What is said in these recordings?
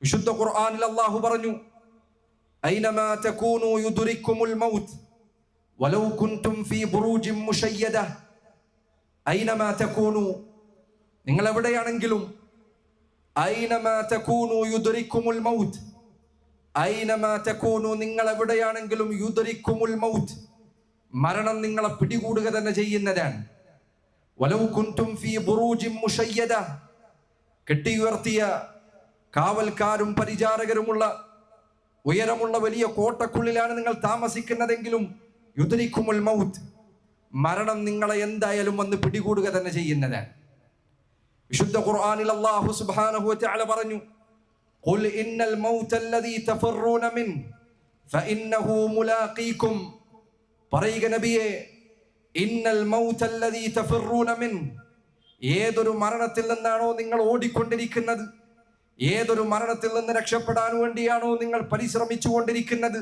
വിശുദ്ധ ഖുർആനിൽ അല്ലാഹു പറഞ്ഞു, ഐനമാ തകൂനു യുദ്രിക്കുമുൽ മൗത്ത് വലൗ കുൻതും ഫീ ബുറൂജിൻ മുശയ്യദ. ഐനമാ തകൂനു, നിങ്ങൾ എവിടെയാണെങ്കിലും, ഐനമാ തകൂനു യുദ്രിക്കുമുൽ മൗത്ത്, ഐനമാ തകൂനു, നിങ്ങൾ എവിടെയാണെങ്കിലും, യുദ്രിക്കുമുൽ മൗത്ത്, മരണം നിങ്ങളെ പിടികൂടുക തന്നെ ചെയ്യുന്നതാണ്. വലൗ കുൻതും ഫീ ബുറൂജിൻ മുശയ്യദ, കെട്ടിയുയർത്തിയ കാവൽക്കാരും പരിചാരകരുമുള്ള ഉയരമുള്ള വലിയ കോട്ടക്കുള്ളിലാണ് നിങ്ങൾ താമസിക്കുന്നതെങ്കിലും, യുദ്രിക്കുമുൽ മൗത്ത്, മരണം നിങ്ങളെ എന്തായാലും വന്ന് പിടികൂടുക തന്നെ ചെയ്യുന്നതാണ്. വിശുദ്ധ ഖുർആനിൽ അല്ലാഹു സുബ്ഹാനഹു വ തആല പറഞ്ഞു, ഖുൽ ഇന്നൽ മൗതല്ലദീ തഫറൂന മിൻ ഫഇന്നഹു മുലാഖീകും. പറയുക നബിയേ, ഇന്നൽ മൗതല്ലദീ തഫറൂന മിൻ, ഏതൊരു മരണത്തിൽ നിന്നാണോ നിങ്ങൾ ഓടിക്കൊണ്ടിരിക്കുന്നത്, ഏതൊരു മരണത്തിൽ നിന്ന് രക്ഷപ്പെടാൻ വേണ്ടിയാണോ നിങ്ങൾ പരിശ്രമിച്ചു കൊണ്ടിരിക്കുന്നത്,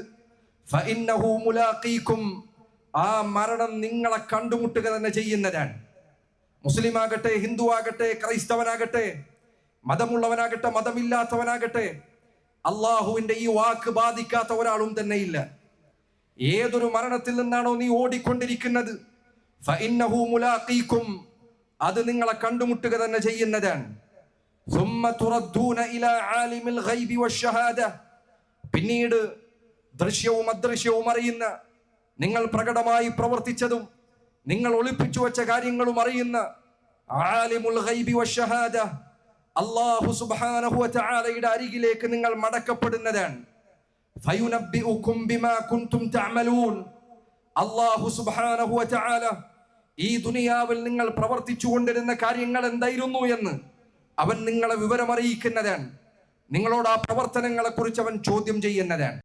ഫഇന്നഹു മുലാഖീകും, ആ മരണം നിങ്ങളെ കണ്ടുമുട്ടുക തന്നെ ചെയ്യുന്നതാണ്. മുസ്ലിം ആകട്ടെ, ഹിന്ദു ആകട്ടെ, ക്രൈസ്തവനാകട്ടെ, മതമുള്ളവനാകട്ടെ, മതമില്ലാത്തവനാകട്ടെ, അള്ളാഹുവിന്റെ ഈ വാക്ക് ബാധിക്കാത്ത ഒരാളും തന്നെ ഇല്ല. ഏതൊരു മരണത്തിൽ നിന്നാണോ നീ ഓടിക്കൊണ്ടിരിക്കുന്നത്, ഫഇന്നഹു മുലാഖീകും, അത് നിങ്ങളെ കണ്ടുമുട്ടുക തന്നെ ചെയ്യുന്നതാണ്. സുമ്മ തുറദ്ദൂന ഇലാ ആലിമിൽ ഗൈബി വശഹാദ, പിന്നീട് ദൃശ്യവും അദൃശ്യവും അറിയുന്ന, നിങ്ങൾ പ്രകടമായി പ്രവർത്തിച്ചതും നിങ്ങൾ ഒളിപ്പിച്ചു വെച്ച കാര്യങ്ങളും അറിയുന്ന ആലിമുൽ ഗൈബി വശഹാദ, അല്ലാഹു സുബ്ഹാനഹു വ തആലയുടെ അരികിലേക്ക് നിങ്ങൾ മടക്കപ്പെടുന്നതാണ്. ഫയുനബ്ബിഉകും ബിമാ കുൻതും തഅമലൂൻ, അല്ലാഹു സുബ്ഹാനഹു വ തആല ഈ ദുനിയാവിൽ നിങ്ങൾ പ്രവർത്തിച്ചു കൊണ്ടിരുന്ന കാര്യങ്ങൾ എന്തായിരുന്നു എന്ന് അവൻ നിങ്ങളെ വിവരമറിയിക്കുന്നതാണ്. നിങ്ങളോട് ആ പ്രവർത്തനങ്ങളെ കുറിച്ച് അവൻ ചോദ്യം ചെയ്യുന്നതാണ്.